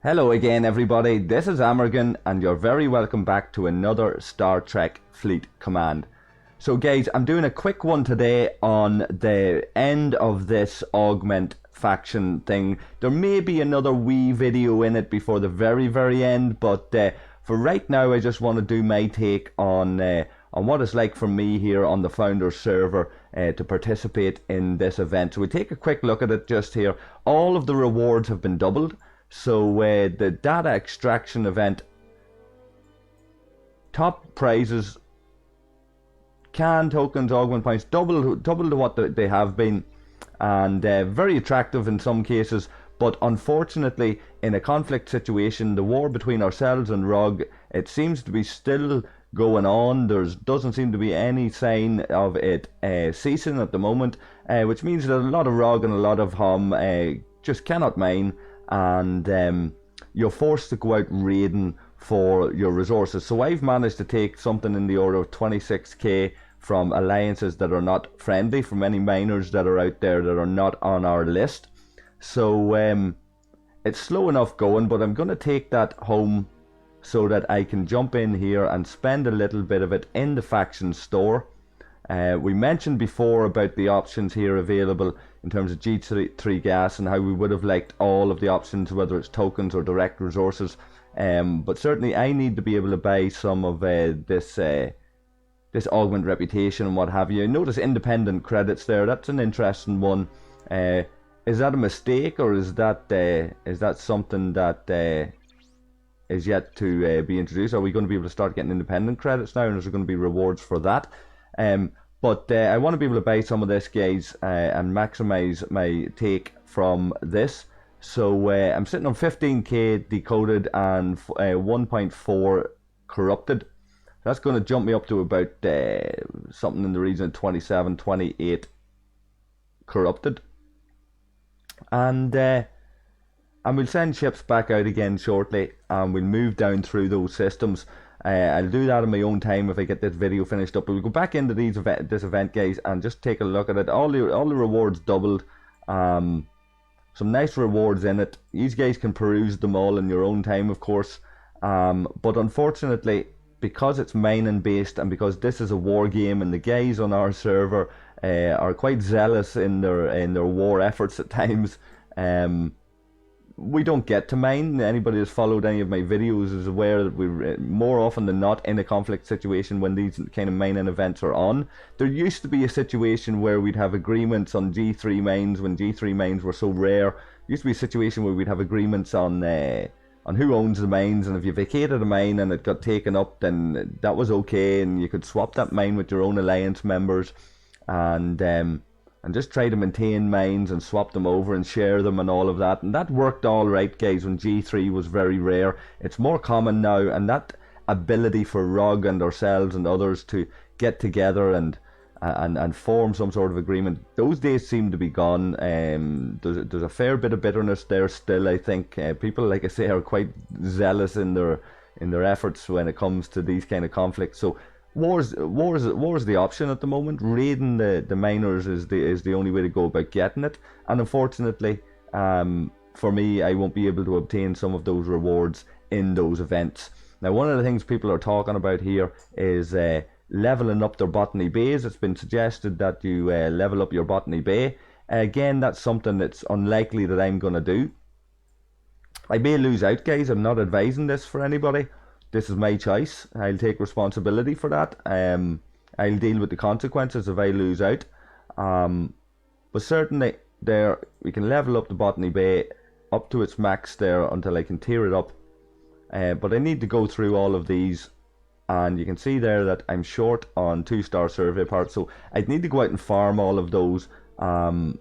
Hello again everybody, this is Amorgin and you're very welcome back to another Star Trek Fleet Command. So guys, I'm doing a quick one today on the end of this augment faction thing. There may be another wee video in it before the very end, but for right now I just want to do my take on what it's like for me here on the Founders server to participate in this event. So we take a quick look at it just here. All of the rewards have been doubled. So the data extraction event, top prizes, can tokens, augment points, double to what they have been, and very attractive in some cases. But unfortunately, in a conflict situation, the war between ourselves and RUG, it seems to be still going on. There doesn't seem to be any sign of it ceasing at the moment, which means that a lot of RUG and a lot of HOM just cannot mine, and you're forced to go out raiding for your resources. So I've managed to take something in the order of 26k from alliances that are not friendly, from any miners that are out there that are not on our list. So it's slow enough going, but I'm going to take that home so that I can jump in here and spend a little bit of it in the faction store. We mentioned before about the options here available in terms of G3 gas and how we would have liked all of the options, whether it's tokens or direct resources. But certainly I need to be able to buy some of this augment reputation and what have you. Notice independent credits there. That's an interesting one. Is that a mistake, or is that something that is yet to be introduced? Are we going to be able to start getting independent credits now, and is there going to be rewards for that? But I want to be able to buy some of this, guys, and maximize my take from this. So I'm sitting on 15k decoded and 1.4 corrupted. That's going to jump me up to about something in the region of 27, 28 corrupted. And we'll send ships back out again shortly, and we'll move down through those systems. I'll do that in my own time if I get this video finished up. But we'll go back into this event, guys, and just take a look at it. All the rewards doubled. Some nice rewards in it. You guys can peruse them all in your own time, of course. But unfortunately, because it's mining based and because this is a war game, and the guys on our server are quite zealous in their war efforts at times, we don't get to mine. Anybody that's followed any of my videos is aware that we're more often than not in a conflict situation when these kind of mining events are on. There used to be a situation where we'd have agreements on G3 mines when G3 mines were so rare. There used to be a situation where we'd have agreements on who owns the mines, and if you vacated a mine and it got taken up, then that was okay, and you could swap that mine with your own alliance members, and just try to maintain mines and swap them over and share them and all of that. And that worked all right, guys, when G3 was very rare. It's more common now, and that ability for RUG and ourselves and others to get together and form some sort of agreement, those days seem to be gone. There's a fair bit of bitterness there still, I think. People, like I say, are quite zealous in their efforts when it comes to these kind of conflicts. So war's the option at the moment. Raiding the miners is the only way to go about getting it, and unfortunately for me, I won't be able to obtain some of those rewards in those events. Now, one of the things people are talking about here is leveling up their botany bays. It's been suggested that you level up your botany bay. Again, that's something that's unlikely that I'm going to do. I may lose out, guys. I'm not advising this for anybody. This is my choice. I'll take responsibility for that. I'll deal with the consequences if I lose out. But certainly there, we can level up the botany bay up to its max there until I can tear it up. But I need to go through all of these, and you can see there that I'm short on 2-star survey parts. So I'd need to go out and farm all of those. And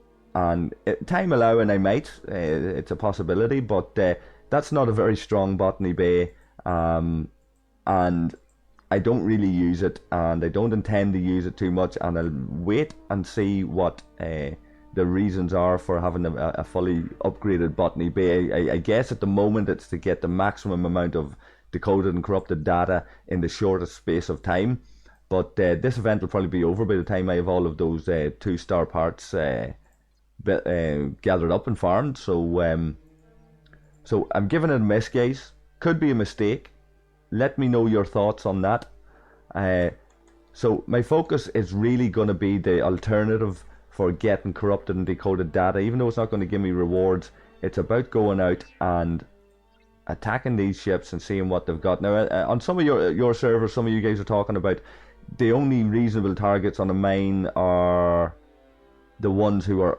time allowing, I might. It's a possibility, but that's not a very strong botany bay. And I don't really use it, and I don't intend to use it too much, and I'll wait and see what the reasons are for having a fully upgraded botany bay. I guess at the moment it's to get the maximum amount of decoded and corrupted data in the shortest space of time, but this event will probably be over by the time I have all of those 2-star parts gathered up and farmed. So So I'm giving it a miss, guys. Could be a mistake. Let me know your thoughts on that. So my focus is really going to be the alternative for getting corrupted and decoded data. Even though it's not going to give me rewards, it's about going out and attacking these ships and seeing what they've got. Now, on some of your servers, some of you guys are talking about the only reasonable targets on a mine are the ones who are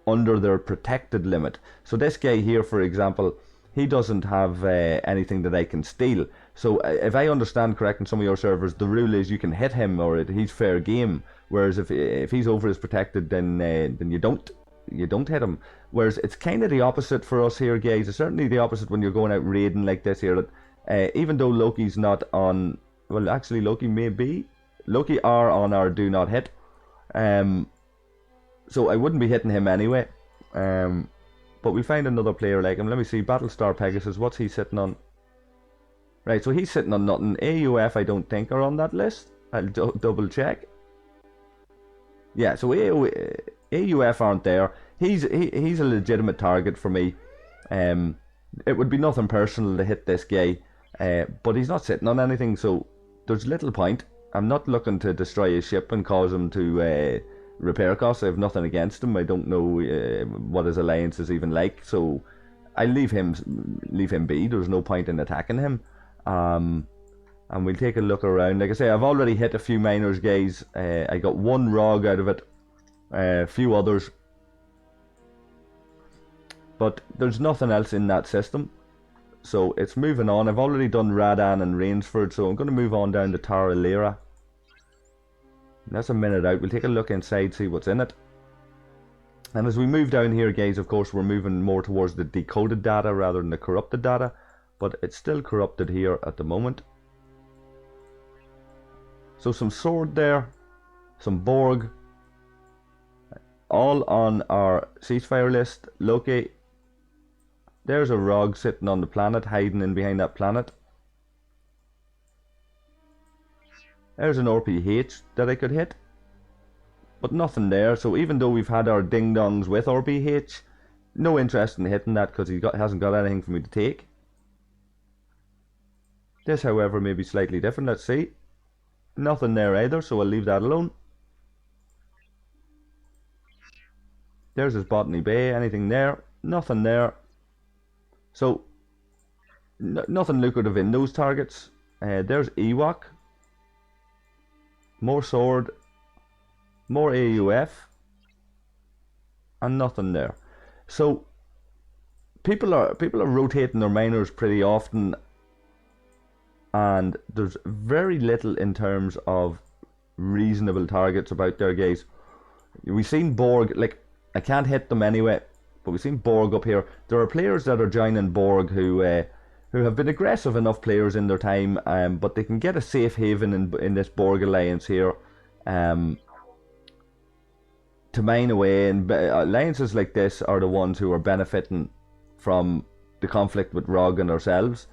under their protected limit. So this guy here, for example, he doesn't have anything that I can steal. So if I understand correct, in some of your servers, the rule is you can hit him or he's fair game. Whereas if he's over his protected, then you don't hit him. Whereas it's kind of the opposite for us here, guys. It's certainly the opposite when you're going out raiding like this here. Even though Loki's not on, well, actually Loki may be. Loki are on our do not hit. So I wouldn't be hitting him anyway. But we'll find another player like him. Let me see, Battlestar Pegasus, what's he sitting on? Right, so he's sitting on nothing. AUF I don't think are on that list. I'll double check. Yeah, so AUF aren't there. He's a legitimate target for me. It would be nothing personal to hit this guy, but he's not sitting on anything, so there's little point. I'm not looking to destroy his ship and cause him to repair costs. I have nothing against him. I don't know what his alliance is even like, so I leave him be. There's no point in attacking him. And we'll take a look around. Like I say, I've already hit a few miners, guys. I got one ROG out of it, a few others, but there's nothing else in that system, so it's moving on. I've already done Radan and Rainsford, so I'm going to move on down to Tara Lera. That's a minute out. We'll take a look inside, see what's in it. And as we move down here, guys, of course we're moving more towards the decoded data rather than the corrupted data, but it's still corrupted here at the moment. So some sword there, some Borg, all on our ceasefire list. Loki, there's a ROG sitting on the planet, hiding in behind that planet. There's an RPH that I could hit, but nothing there. So even though we've had our ding-dongs with RPH, no interest in hitting that because he hasn't got anything for me to take. This, however, may be slightly different. Let's see. Nothing there either, so I'll leave that alone. There's his Botany Bay. Anything there? Nothing there. So, nothing lucrative in those targets. There's Ewok. More sword. More AUF. And nothing there. So, people are rotating their miners pretty often, and there's very little in terms of reasonable targets about there, guys. We've seen Borg, like, I can't hit them anyway, but we've seen Borg up here. There are players that are joining Borg who have been aggressive enough players in their time, but they can get a safe haven in this Borg alliance here, to mine away. And alliances like this are the ones who are benefiting from the conflict with ROG and ourselves.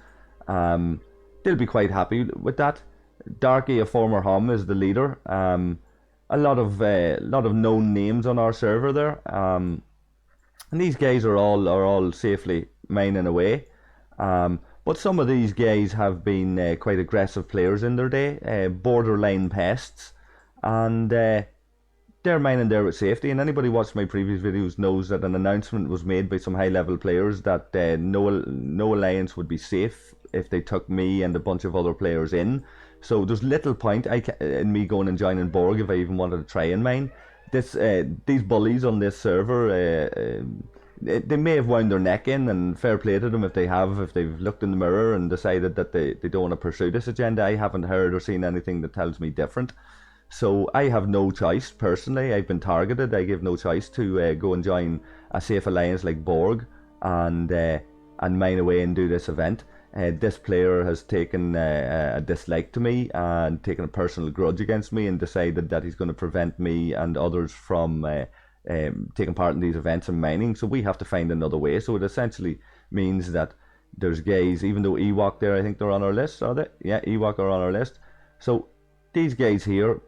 They'll be quite happy with that. Darky, a former Hom, is the leader. A lot of known names on our server there. And these guys are all safely mining away. But some of these guys have been quite aggressive players in their day, borderline pests, and they're mining there with safety. And anybody watched my previous videos knows that an announcement was made by some high-level players that no alliance would be safe if they took me and a bunch of other players in. So there's little point in me going and joining Borg if I even wanted to try and mine. These bullies on this server, they may have wound their neck in, and fair play to them if they've looked in the mirror and decided that they don't want to pursue this agenda. I haven't heard or seen anything that tells me different. So I have no choice, personally. I've been targeted. I give no choice to go and join a safe alliance like Borg and mine away and do this event. This player has taken a dislike to me and taken a personal grudge against me and decided that he's going to prevent me and others from taking part in these events and mining. So we have to find another way. So it essentially means that there's guys, even though Ewok there, I think they're on our list, are they? Yeah, Ewok are on our list. So these guys here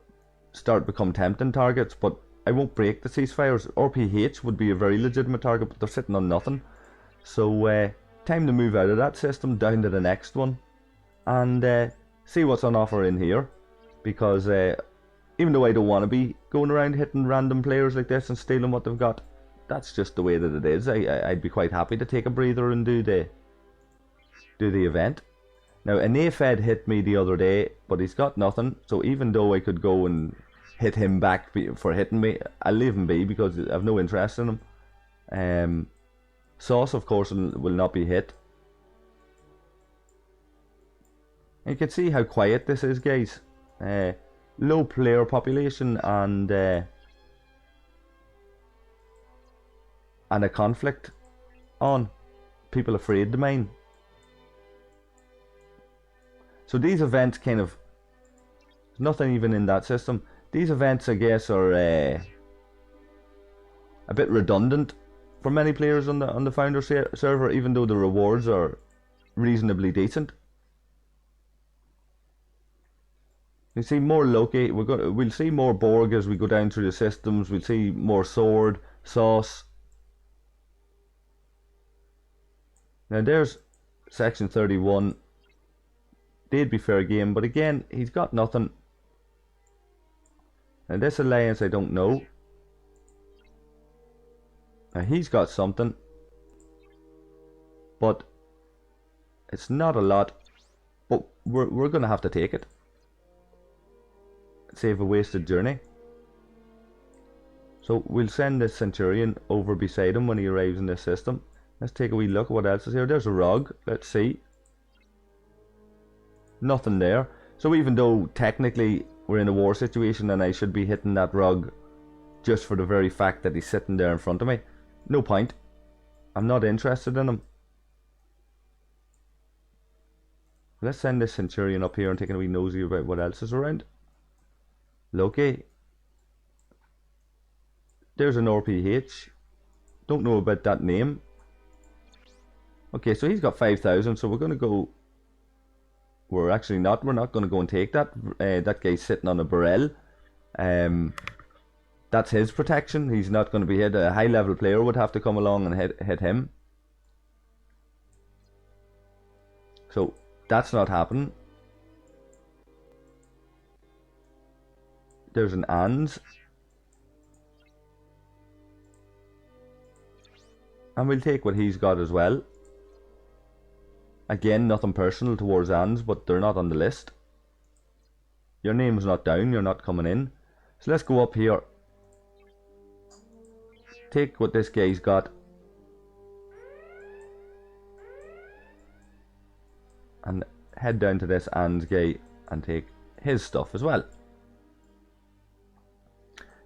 start become tempting targets, but I won't break the ceasefires. RPH would be a very legitimate target, but they're sitting on nothing. So time to move out of that system down to the next one and see what's on offer in here, because even though I don't want to be going around hitting random players like this and stealing what they've got, that's just the way that it is. I'd be quite happy to take a breather and do the event. Now, Enervated hit me the other day, but he's got nothing, so even though I could go and hit him back for hitting me, I'll leave him be because I have no interest in him. Sauce, of course, will not be hit. You can see how quiet this is, guys. Low player population and a conflict on. People afraid to mine. So these events kind of, nothing even in that system. These events, I guess, are a bit redundant for many players on the founder server, even though the rewards are reasonably decent. You see more Loki. We'll see more Borg as we go down through the systems. We'll see more Sword, Sauce. Now there's section 31. They'd be fair game, but again, he's got nothing. Now this alliance, I don't know. Now he's got something, but it's not a lot. But we're gonna have to take it. Save a wasted journey. So we'll send this Centurion over beside him when he arrives in this system. Let's take a wee look at what else is here. There's a rug. Let's see. Nothing there. So even though technically we're in a war situation and I should be hitting that rug just for the very fact that he's sitting there in front of me, no point. I'm not interested in him. Let's send this Centurion up here and take a wee nosy about what else is around. Loki. There's an RPH. Don't know about that name. Okay, so he's got 5,000, so we're going to go... We're actually not. We're not going to go and take that. That guy's sitting on a barrel. That's his protection. He's not going to be hit. A high level player would have to come along and hit him. So that's not happening. There's an ANS. And we'll take what he's got as well. Again, nothing personal towards ANS, but they're not on the list. Your name's not down, you're not coming in. So let's go up here. Take what this guy's got. And head down to this ANS guy and take his stuff as well.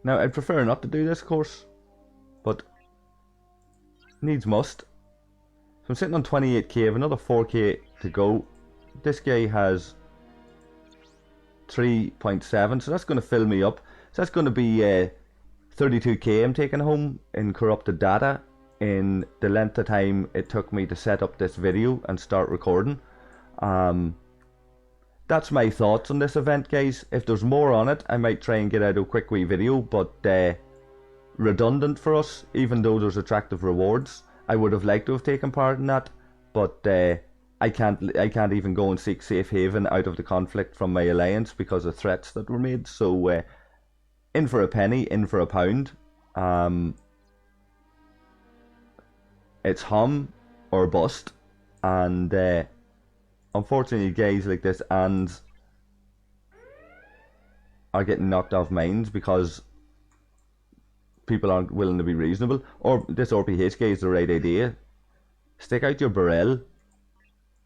Now, I'd prefer not to do this course, but needs must. So I'm sitting on 28k, I have another 4k to go. This guy has 3.7, so that's going to fill me up. So that's going to be 32k I'm taking home in corrupted data in the length of time it took me to set up this video and start recording. That's my thoughts on this event, guys. If there's more on it, I might try and get out a quick wee video, but redundant for us, even though there's attractive rewards. I would have liked to have taken part in that, but I can't even go and seek safe haven out of the conflict from my alliance because of threats that were made. So in for a penny, in for a pound. It's hum or bust, and unfortunately guys like this ANS are getting knocked off mines because people aren't willing to be reasonable. Or this RPH guy is the right idea. Stick out your barrel.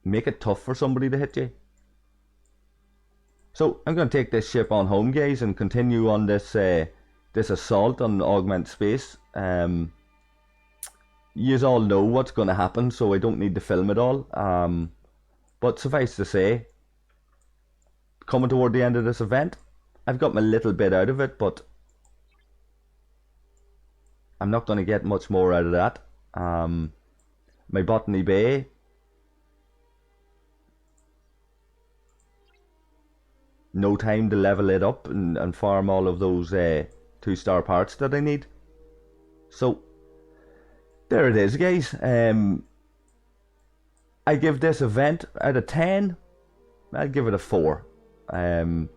Make it tough for somebody to hit you. So I'm going to take this ship on home, guys, and continue on this this assault on augment space. Yous all know what's going to happen, so I don't need to film it all. But suffice to say, coming toward the end of this event, I've got my little bit out of it, but I'm not going to get much more out of that. My Botany Bay, no time to level it up and farm all of those 2-star parts that I need. So there it is, guys. I give this event out of 10. I'd give it a 4. I'll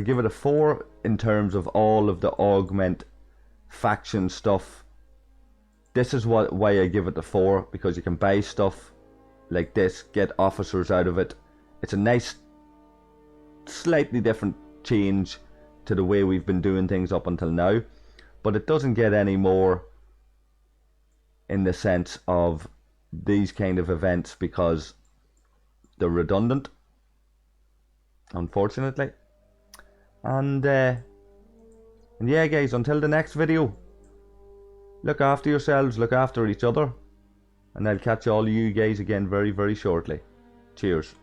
give it a 4 in terms of all of the augment faction stuff. This is why I give it a 4, because you can buy stuff like this, get officers out of it. It's a nice, slightly different change to the way we've been doing things up until now, but it doesn't get any more in the sense of these kind of events because they're redundant, unfortunately. And yeah, guys, until the next video, look after yourselves, look after each other, and I'll catch all you guys again very, very shortly. Cheers.